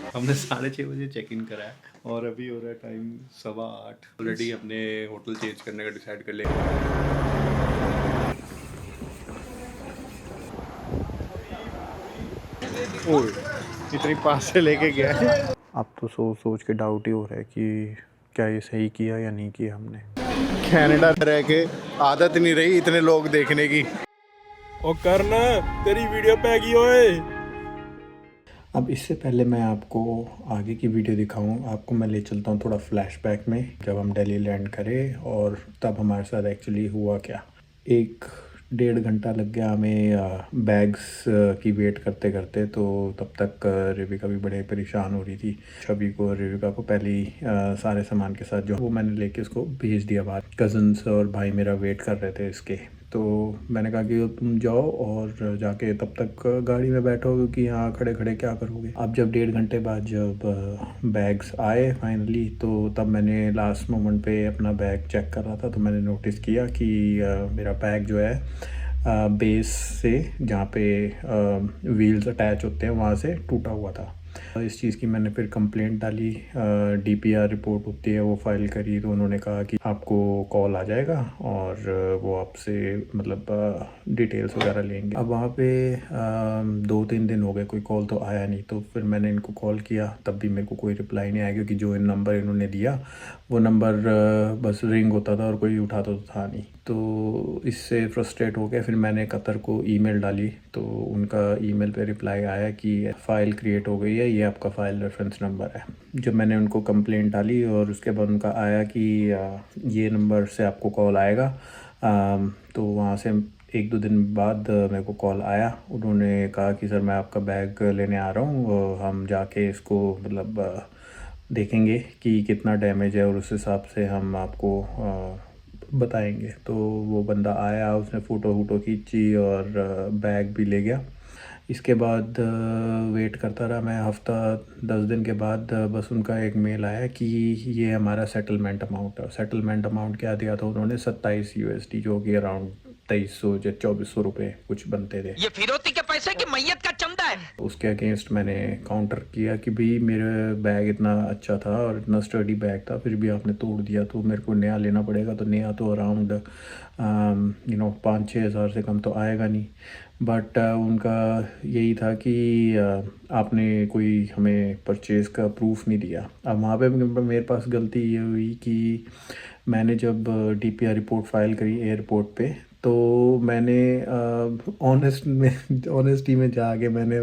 हमने 6:30 बजे check in करा है और अभी हो रहा है टाइम 8:15। ऑलरेडी अपने होटल चेंज करने का डिसाइड कर लिया। ओए इतनी पास से लेके गया है। अब तो सोच सोच के डाउट ही हो रहा है कि क्या ये सही किया या नहीं किया हमने। कनाडा रह के आदत नहीं रही इतने लोग देखने की। ओ करना तेरी वीडियो पे गई ओए। अब इससे पहले मैं आपको आगे की वीडियो दिखाऊं, आपको मैं ले चलता हूं थोड़ा फ्लैशबैक में, जब हम दिल्ली लैंड करें और तब हमारे साथ एक्चुअली हुआ क्या। 1-1.5 घंटा लग गया हमें बैग्स की वेट करते करते। तो तब तक रिविका भी बड़े परेशान हो रही थी। छवि को और रिविका को पहले ही सारे सामान के साथ जो वो मैंने लेके उसको भेज दिया बाहर। कज़न्स और भाई मेरा वेट कर रहे थे इसके। तो मैंने कहा कि तुम जाओ और जाके तब तक गाड़ी में बैठो, क्योंकि यहाँ खड़े खड़े क्या करोगे। अब जब 1.5 घंटे बाद जब बैग्स आए फाइनली, तो तब मैंने लास्ट मोमेंट पे अपना बैग चेक कर रहा था, तो मैंने नोटिस किया कि मेरा बैग जो है बेस से जहाँ पे व्हील्स अटैच होते हैं वहाँ से टूटा हुआ था। इस चीज़ की मैंने फिर कंप्लेंट डाली, डीपीआर रिपोर्ट होती है वो फाइल करी। तो उन्होंने कहा कि आपको कॉल आ जाएगा और वो आपसे मतलब डिटेल्स वगैरह लेंगे। अब वहाँ पे 2-3 दिन हो गए कोई कॉल तो आया नहीं। तो फिर मैंने इनको कॉल किया, तब भी मेरे को कोई रिप्लाई नहीं आया, क्योंकि जो नंबर इन्होंने दिया वो नंबर बस रिंग होता था और कोई उठाता तो था नहीं। तो इससे फ्रस्ट्रेट हो गया। फिर मैंने कतर को ईमेल डाली, तो उनका ईमेल पे रिप्लाई आया कि फ़ाइल क्रिएट हो गई है, ये आपका फ़ाइल रेफरेंस नंबर है। जब मैंने उनको कंप्लेंट डाली और उसके बाद उनका आया कि ये नंबर से आपको कॉल आएगा, तो वहाँ से 1-2 दिन बाद मेरे को कॉल आया। उन्होंने कहा कि सर मैं आपका बैग लेने आ रहा हूँ, हम जाके इसको मतलब देखेंगे कि कितना डैमेज है और उस हिसाब से हम आपको बताएंगे। तो वो बंदा आया, उसने फ़ोटो वोटो खींची और बैग भी ले गया। इसके बाद वेट करता रहा मैं हफ़्ता 10 दिन के बाद बस उनका एक मेल आया कि ये हमारा सेटलमेंट अमाउंट है। सेटलमेंट अमाउंट क्या दिया था उन्होंने, 27 USD, जो कि अराउंड 2300 या 2400 रुपये कुछ बनते थे। ये फिरौती के पैसे की मैयत का चंदा है। उसके अगेंस्ट मैंने काउंटर किया कि भाई मेरा बैग इतना अच्छा था और इतना स्टडी बैग था, फिर भी आपने तोड़ दिया, तो मेरे को नया लेना पड़ेगा। तो नया तो अराउंड 5-6 हज़ार से कम तो आएगा नहीं। बट उनका यही था कि आपने कोई हमें परचेज़ का प्रूफ नहीं दिया। अब वहाँ पे मेरे पास गलती ये हुई कि मैंने जब डीपीआर रिपोर्ट फाइल करी एयरपोर्ट पे, तो मैंने ऑनेस्टी में जाके मैंने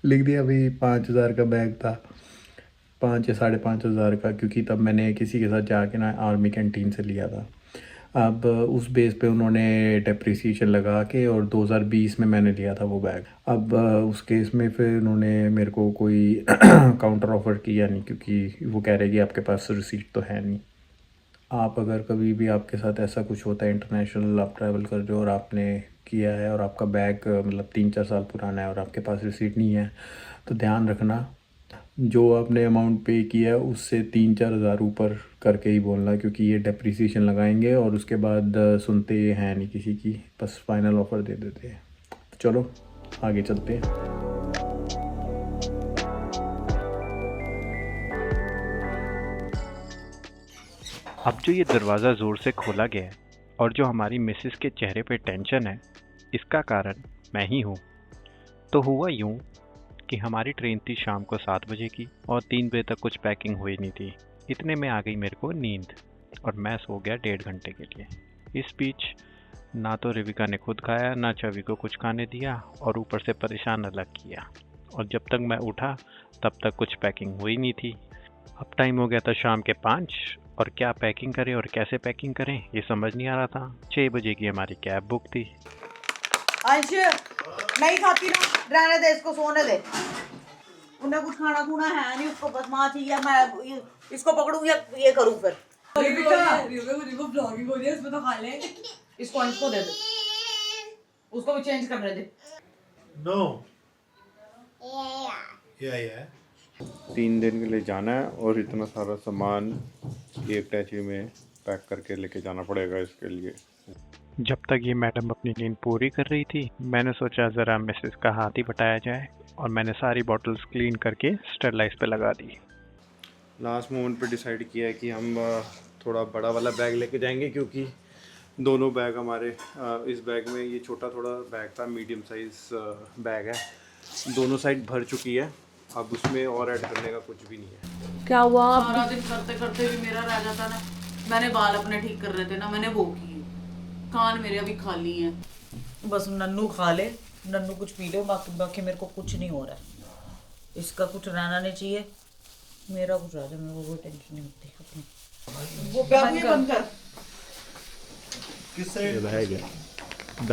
लिख दिया भाई 5,000 का बैग था, 5 या 5,500 का, क्योंकि तब मैंने किसी के साथ जाके ना आर्मी कैंटीन से लिया था। अब उस बेस पे उन्होंने डेप्रिसिएशन लगा के और 2020 में मैंने लिया था वो बैग। अब उस केस में फिर उन्होंने मेरे को कोई काउंटर ऑफ़र किया नहीं, क्योंकि वो कह रहे कि आपके पास रिसीट तो है नहीं। आप अगर कभी भी आपके साथ ऐसा कुछ होता है, इंटरनेशनल आप ट्रैवल कर रहे हो और आपने किया है और आपका बैग मतलब 3-4 साल पुराना है और आपके पास रिसीट नहीं है, तो ध्यान रखना जो आपने अमाउंट पे किया है उससे 3-4 हज़ार ऊपर करके ही बोलना, क्योंकि ये डेप्रिसिएशन लगाएंगे और उसके बाद सुनते ये हैं नहीं किसी की, बस फाइनल ऑफ़र दे देते हैं। चलो आगे चलते हैं। अब जो ये दरवाज़ा ज़ोर से खोला गया है और जो हमारी मिसेस के चेहरे पे टेंशन है, इसका कारण मैं ही हूँ। तो हुआ यूँ कि हमारी ट्रेन थी शाम को 7 बजे की और 3 बजे तक कुछ पैकिंग हुई नहीं थी। इतने में आ गई मेरे को नींद और मैं सो गया 1.5 घंटे के लिए। इस बीच ना तो रिविका ने खुद खाया, ना छवि को कुछ खाने दिया और ऊपर से परेशान अलग किया। और जब तक मैं उठा तब तक कुछ पैकिंग हुई नहीं थी। अब टाइम हो गया था शाम के 5 और क्या पैकिंग करें और कैसे पैकिंग करें ये समझ नहीं आ रहा था। 6 बजे की हमारी कैब बुक थी। अंश नहीं खाती ना, रहने दे इसको, सोने दे। उन्हें कुछ खाना खुना है नहीं, उसको बस माँ चाहिए। मैं इसको पकड़ूँ या ये करूँ फिर? ब्लॉगिंग हो रही है, इसमें तो खा ले। इसको अंश को दे दे, उसको भी चेंज करने दे। नो या 3 दिन के लिए जाना है और इतना सारा सामान एक टैची में पैक करके लेके जाना पड़ेगा इसके लिए। जब तक ये मैडम अपनी नींद पूरी कर रही थी, मैंने सोचा ज़रा मिसेस का हाथ ही बटाया जाए और मैंने सारी बॉटल्स क्लीन करके स्टरलाइज पे लगा दी। लास्ट मोमेंट पे डिसाइड किया है कि हम थोड़ा बड़ा वाला बैग लेके जाएंगे, क्योंकि दोनों बैग हमारे इस बैग में, ये छोटा थोड़ा बैग था, मीडियम साइज़ बैग है, दोनों साइड भर चुकी है। अब उसमें और ऐड करने का कुछ भी नहीं है। क्या हुआ? सारा दिन करते करते भी मेरा रह जाता ना। मैंने बाल अपने ठीक कर रहे थे ना, मैंने वो किए। कान मेरे अभी खाली हैं। बस नन्नू खा ले, नन्नू कुछ पी ले, बाकी मेरे को कुछ नहीं हो रहा है। इसका कुछ रहना नहीं चाहिए, मेरा कुछ रह जाए, मेरे को कोई टेंशन नहीं होती अपनी। वो बैग भी बंद कर। किससे बैग है? इस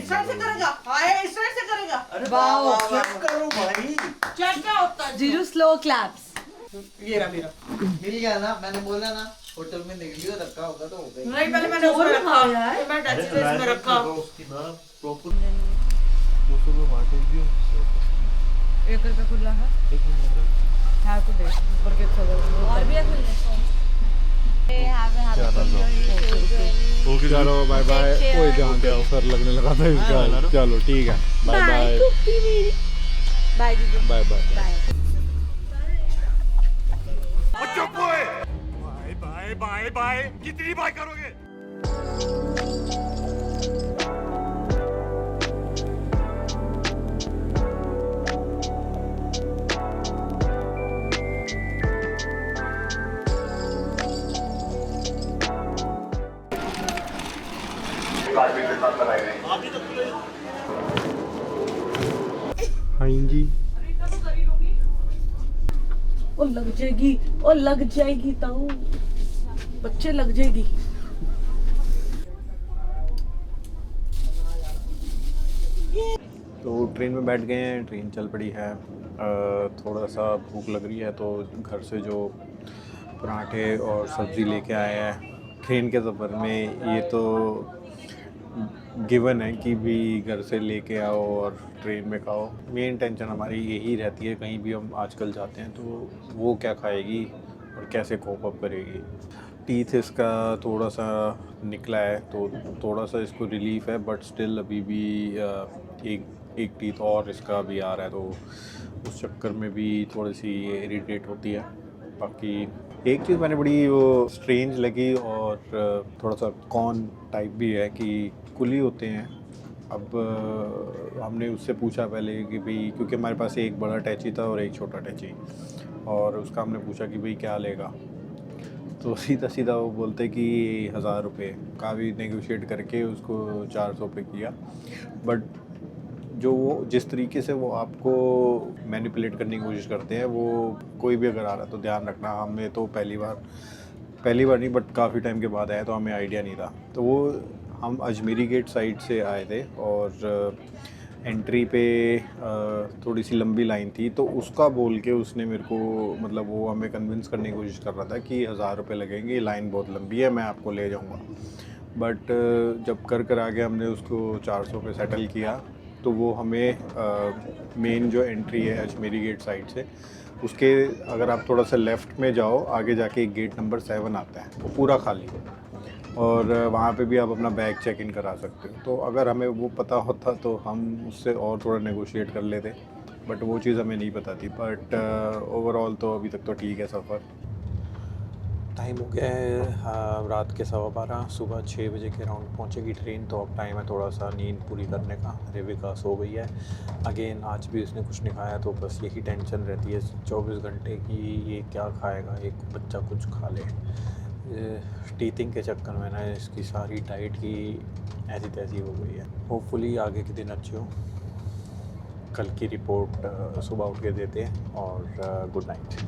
साइड से करेगा? हाय, इस साइड से करेगा? अरे वाह, चेक करो भाई। चेक क्या होता है? 0 स्लो क्लैप्स। ये रहा मेरा। मिल गया ना, मैंने बोला ना होटल में देख लियो, रखा होगा तो हो गई। नहीं, पहले मैंने उसमें रखा यार, मैं टच में रखा। उसकी ना प्रॉपर वो सुबह मार्केट भी 1 रुपया खुला है। 1 मिनट हाँ तो देख ऊपर के खबर और भी है खुलने। चलो बाय बाय। ओए जहाँ क्या ऑफर लगने लगा था इसका। चलो ठीक है, बाय बाय। बाय दीदी, bye bye. Bye bye bye, कितनी बाय करोगे? हाँ जी, ओ लग जाएगी, ओ लग जाएगी ताऊ, बच्चे लग जाएगी। तो ट्रेन में बैठ गए हैं, ट्रेन चल पड़ी है। थोड़ा सा भूख लग रही है तो घर से जो पराठे और सब्ज़ी लेके आए हैं ट्रेन के सफ़र में, ये तो गिवन है कि भी घर से लेके आओ और ट्रेन में खाओ। मेन टेंशन हमारी यही रहती है, कहीं भी हम आजकल जाते हैं तो वो क्या खाएगी और कैसे कोप अप करेगी। टीथ इसका थोड़ा सा निकला है तो थोड़ा सा इसको रिलीफ है, बट स्टिल अभी भी एक टीथ और इसका भी आ रहा है, तो उस चक्कर में भी थोड़ी सी इरिटेट होती है। बाकी एक चीज़ मैंने बड़ी वो स्ट्रेंज लगी और थोड़ा सा कॉर्न टाइप भी है कि कुली होते हैं। अब हमने उससे पूछा पहले कि भाई, क्योंकि हमारे पास एक बड़ा अटैची था और एक छोटा अटैची, और उसका हमने पूछा कि भाई क्या लेगा, तो सीधा सीधा वो बोलते कि 1000 रुपये का भी नेगोशिएट करके उसको 400 पे किया। बट जो वो जिस तरीके से वो आपको मैनिपुलेट करने की कोशिश करते हैं, वो कोई भी अगर आ रहा है तो ध्यान रखना। हमें तो पहली बार नहीं बट काफ़ी टाइम के बाद आया तो हमें आइडिया नहीं था। तो वो हम अजमेरी गेट साइड से आए थे और एंट्री पे थोड़ी सी लंबी लाइन थी, तो उसका बोल के उसने मेरे को, मतलब वो हमें कन्विंस करने की कोशिश कर रहा था कि 1000 रुपये लगेंगे, लाइन बहुत लंबी है, मैं आपको ले जाऊंगा। बट जब कर आगे हमने उसको 400 पे सेटल किया, तो वो हमें मेन जो एंट्री है अजमेरी गेट साइड से, उसके अगर आप थोड़ा सा लेफ़्ट में जाओ, आगे जाके एक गेट नंबर 7 आता है, वो पूरा खाली है, और वहाँ पे भी आप अपना बैग चेक इन करा सकते हो। तो अगर हमें वो पता होता तो हम उससे और थोड़ा नेगोशिएट कर लेते, बट वो चीज़ हमें नहीं पता थी। बट ओवरऑल तो अभी तक तो ठीक है सफ़र। टाइम हो गया है रात के 12:15, सुबह 6 बजे के अराउंड पहुंचेगी ट्रेन, तो अब टाइम है थोड़ा सा नींद पूरी करने का। रेविका सो गई है। अगेन आज भी उसने कुछ नहीं खाया, तो बस यही टेंशन रहती है 24 घंटे की, ये क्या खाएगा, एक बच्चा कुछ खा ले। टीथिंग के चक्कर में ना इसकी सारी डाइट की ऐसी तैसी हो गई है। होपफुली आगे के दिन अच्छे हो। कल की रिपोर्ट सुबह उठ के देते हैं, और गुड नाइट।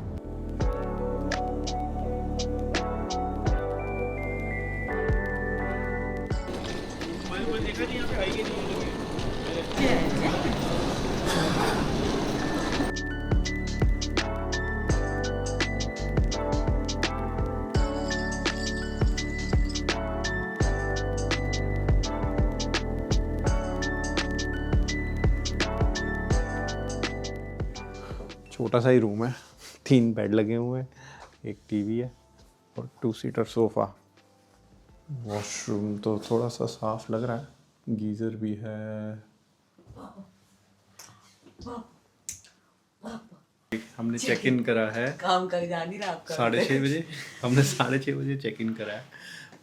छोटा सा ही रूम है, 3 बेड लगे हुए हैं, एक टीवी है और 2 सीटर सोफ़ा। वॉशरूम तो थोड़ा सा साफ लग रहा है, गीज़र भी है। हमने चेक इन करा है काम कर जा नहीं रहा आपका 6:30 बजे। हमने 6:30 बजे चेक इन करा है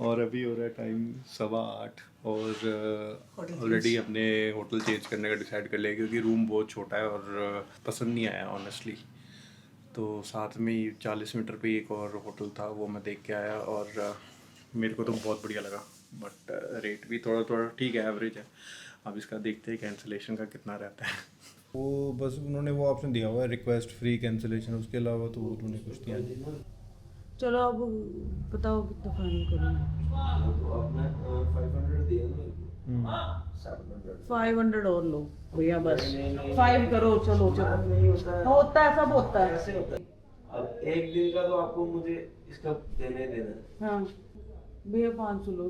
और अभी हो रहा है टाइम 8:15 और ऑलरेडी अपने होटल चेंज करने का डिसाइड कर लिया क्योंकि रूम बहुत छोटा है और पसंद नहीं आया ऑनेस्टली। तो साथ में ही 40 मीटर पे एक और होटल था, वो मैं देख के आया और मेरे को तो बहुत बढ़िया लगा, बट रेट भी थोड़ा थोड़ा ठीक है, एवरेज है। अब इसका देखते हैं कैंसिलेशन का कितना रहता है। वो बस उन्होंने वो ऑप्शन दिया हुआ है रिक्वेस्ट फ्री कैंसिलेशन, उसके अलावा तो उन्होंने कुछ दिया नहीं। चलो अब बताओ कितना फाइनल करूँ। 500 और लो भैया, बस 5 करो। चलो होता है, सब होता है। अब एक दिन का तो आपको मुझे इसका देना ही देना है। हाँ भैया 500 लो,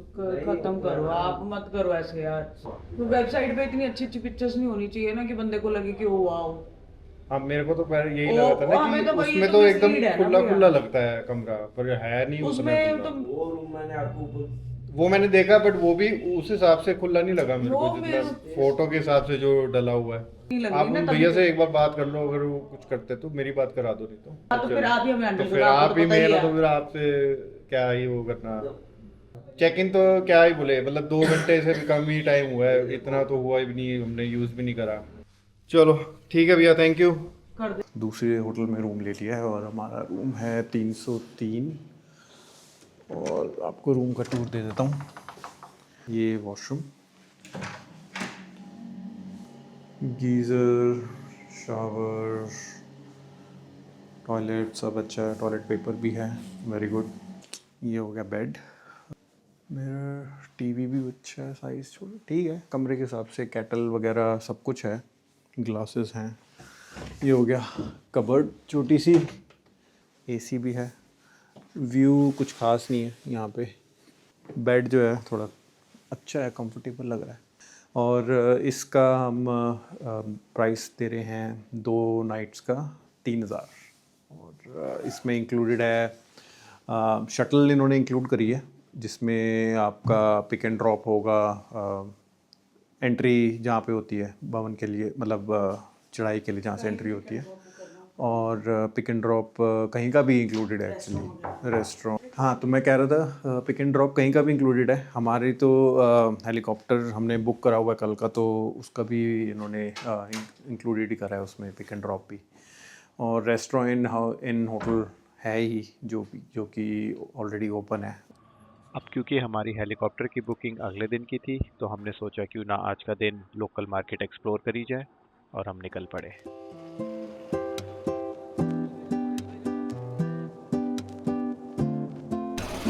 खत्म करो। आप मत करो ऐसे यार, तो वेबसाइट पे इतनी अच्छी अच्छी पिक्चर्स नहीं होनी चाहिए ना कि बंदे को लगे कि ओ वाओ। हाँ मेरे को तो पहले यही लगा था ना कि हमें तो भाई उसमें ये तो तो एकदम mislead है ना खुला भैया। खुला लगता है कमरा, पर है नहीं उसमें तो वो रूम मैंने आपको ऊपर वो मैंने देखा, बट वो भी उस हिसाब से खुला नहीं लगा मेरे को वो जितना मेरे- फोटो के हिसाब से जो डला हुआ है। नहीं लग आप रही ना उन तभी भैया तो। से एक बार बात कर लो, अगर वो कुछ करते तो मेरी बात करा दो, नहीं तो हाँ, तो फिर आप ही हमें तो हैंडल फिर करो, आपको आप ही तो पता ही मेरा, है। तो फिर आपसे क्या ही वो करना। चेक इन तो क्या ही बोले, मतलब 2 घंटे से भी कम ही टाइम हुआ है, इतना तो हुआ भी नहीं, हमने यूज़ भी नहीं करा। चलो ठीक है भैया, थैंक यू। कर दे। दूसरे होटल में रूम ले लिया है और हमारा रूम है 303 और आपको रूम का टूर दे देता हूँ। ये वॉशरूम, गीज़र, शावर, टॉयलेट सब अच्छा है, टॉयलेट पेपर भी है, वेरी गुड। ये हो गया बेड, मेरा टीवी भी अच्छा है, साइज़ छोटा ठीक है, कमरे के हिसाब से केटल वगैरह सब कुछ है, ग्लासेस हैं। ये हो गया कबर्ड छोटी सी, एसी भी है, व्यू कुछ खास नहीं है यहाँ पे। बेड जो है थोड़ा अच्छा है, कंफर्टेबल लग रहा है और इसका हम प्राइस दे रहे हैं 2 नाइट्स का 3000 और इसमें इंक्लूडेड है शटल इन्होंने इंक्लूड करी है जिसमें आपका पिक एंड ड्रॉप होगा, एंट्री जहाँ पे होती है भवन के लिए, मतलब चढ़ाई के लिए जहाँ से एंट्री होती है, और पिक एंड ड्रॉप कहीं का भी इंक्लूडेड है एक्चुअली, रेस्टोरेंट। हाँ तो मैं कह रहा था पिक एंड ड्रॉप कहीं का भी इंक्लूडेड है। हमारी तो हेलीकॉप्टर हमने बुक करा हुआ है कल का, तो उसका भी इन्होंने इंक्लूडेड ही करा है उसमें, पिक एंड ड्रॉप भी। और रेस्टोरेंट इन होटल है ही जो कि ऑलरेडी ओपन है। अब क्योंकि हमारी हेलीकॉप्टर की बुकिंग अगले दिन की थी, तो हमने सोचा क्यों ना आज का दिन लोकल मार्केट एक्सप्लोर करी जाए, और हम निकल पड़े।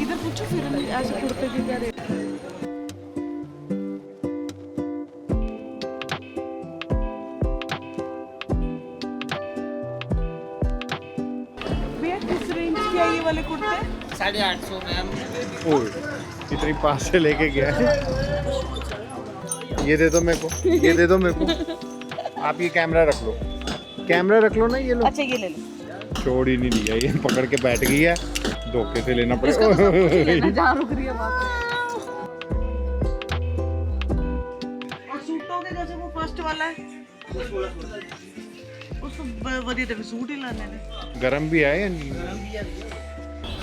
इधर पूछो फिर ऐसे कुर्ते के क्या रेट। भैया किस रेंज के है ये वाले कुर्ते? 850 मैम। ओए इतनी पास से लेके गया है। ये दे दो मेरे को, ये दे दो मेरे को। आप ये कैमरा रख लो, कैमरा रख लो ना, ये लो। अच्छा ये ले लो। छोड़ ही नहीं दिया, ये पकड़ के बैठ गई है, धोखे से लेना इसका तो सब कुछ ही लेना, पड़ेगा। जहाँ रुक रही है वहाँ पे। और सूटों के जैसे वो फर्स्ट वाला है, उसको वधी तो सूट ही लाने ने। गरम भी है या नहीं?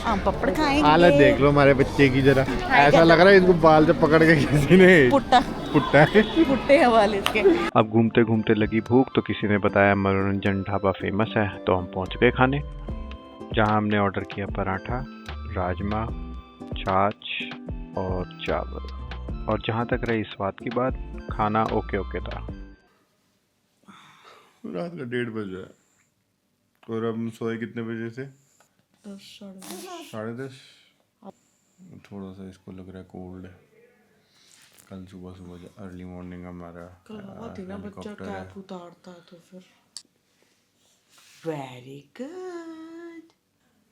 हम पपड़ खाएंगे। हालत देख लो हमारे बच्चे की जरा, ऐसा लग रहा है इसको बाल से पकड़ के किसी ने पुट्टा पुट्टा है। पुट्टे हवाले इसके। अब घूमते घूमते लगी भूख, तो किसी ने बताया मनोरंजन ढाबा फेमस है, तो हम पहुंच गए खाने, जहां हमने ऑर्डर किया पराठा, राजमा, छाछ और चावल। और जहां तक रही स्वाद की बात, खाना ओके ओके था। रात का 1:30 बज रहा है और हम सोए कितने बजे से? 10:30। थोड़ा सा इसको लग रहा है कोल्ड है। कल सुबह सुबह अर्ली मॉर्निंग हमारा हेलीकॉप्टर है। उतारता है तो फिर वेरी गुड।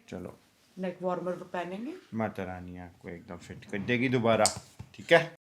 चलो नेक वार्मर पहनेंगे। माता रानी आपको एकदम फिट कर देगी दोबारा, ठीक है।